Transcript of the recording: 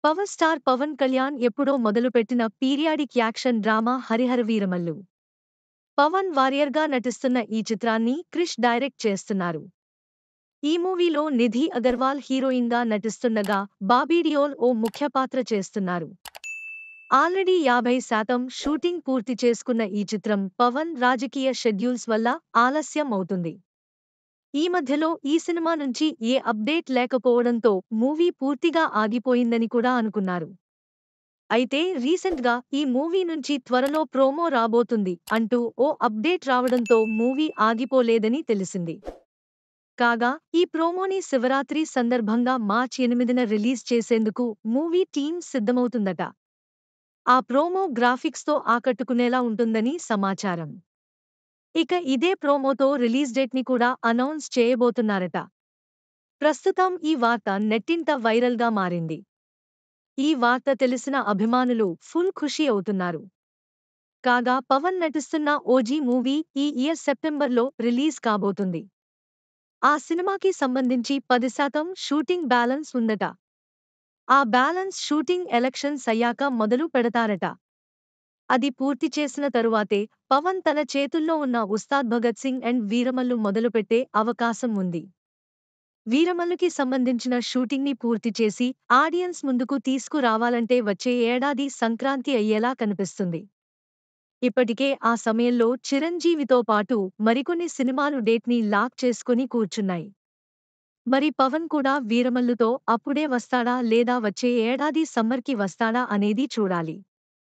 Power star Pawan Kalyan ఎప్పుడో మొదలుపెట్టిన periodic action drama Harihara Veeramallu. Pawan వారియర్గా నటిస్తున్న ఈ చిత్రాన్ని క్రిష్ డైరెక్ట్ చేస్తున్నారు. ఈ మూవీలో నిధి అగర్వాల్ హీరోయిన్గా నటిస్తుండగా బాబీ డియోల్ ఓ ముఖ్య పాత్ర చేస్తున్నారు. ఆల్రెడీ 50% షూటింగ్ పూర్తి చేసుకున్న ఈ చిత్రం పవన్ రాజకీయ షెడ్యూల్స్ వల్ల ఆలస్యం అవుతుంది. ఈ మధ్యలో ఈ సినిమా నుంచి ఏ అప్డేట్ లేకపోవడంతో మూవీ పూర్తిగా ఆగిపోయిందని కూడా అనుకున్నారు. అయితే రీసెంట్గా ఈ మూవీ నుంచి త్వరలో ప్రోమో రాబోతుంది అంటూ ఓ అప్డేట్ రావడంతో మూవీ ఆగిపోలేదని తెలిసింది. కాగా ఈ ప్రోమోని శివరాత్రి సందర్భంగా మార్చి 8న రిలీజ్ చేసేందుకు మూవీ టీం సిద్ధమవుతుందట. ఆ ప్రోమో గ్రాఫిక్స్తో ఆకట్టుకునేలా ఉంటుందని సమాచారం. ఇక ఇదే ప్రోమోతో రిలీజ్ డేట్ని కూడా అనౌన్స్ చేయబోతున్నారట. ప్రస్తుతం ఈ వార్త నెట్టింట వైరల్గా మారింది. ఈ వార్త తెలిసిన అభిమానులు ఫుల్ ఖుషి అవుతున్నారు. కాగా పవన్ నటిస్తున్న ఓజీ మూవీ ఈ ఇయర్ సెప్టెంబర్లో రిలీజ్ కాబోతుంది. ఆ సినిమాకి సంబంధించి 10% షూటింగ్ బ్యాలెన్స్ ఉందట. ఆ బ్యాలెన్స్ షూటింగ్ ఎలక్షన్స్ అయ్యాక మొదలు పెడతారట. అది పూర్తి చేసిన తరువాతే పవన్ తన చేతుల్లో ఉన్న ఉస్తాద్ భగత్ సింగ్ అండ్ వీరమల్లు మొదలుపెట్టే అవకాశం ఉంది. వీరమల్లుకి సంబంధించిన షూటింగ్ని పూర్తి చేసి ఆడియన్స్ ముందుకు తీసుకురావాలంటే వచ్చే ఏడాది సంక్రాంతి అయ్యేలా కనిపిస్తుంది. ఇప్పటికే ఆ సమయంలో చిరంజీవితో పాటు మరికొన్ని సినిమాలు డేట్ని లాక్ చేసుకుని కూర్చున్నాయి. మరి పవన్ కూడా వీరమల్లుతో అప్పుడే వస్తాడా లేదా వచ్చే ఏడాది సమ్మర్కి వస్తాడా అనేది చూడాలి.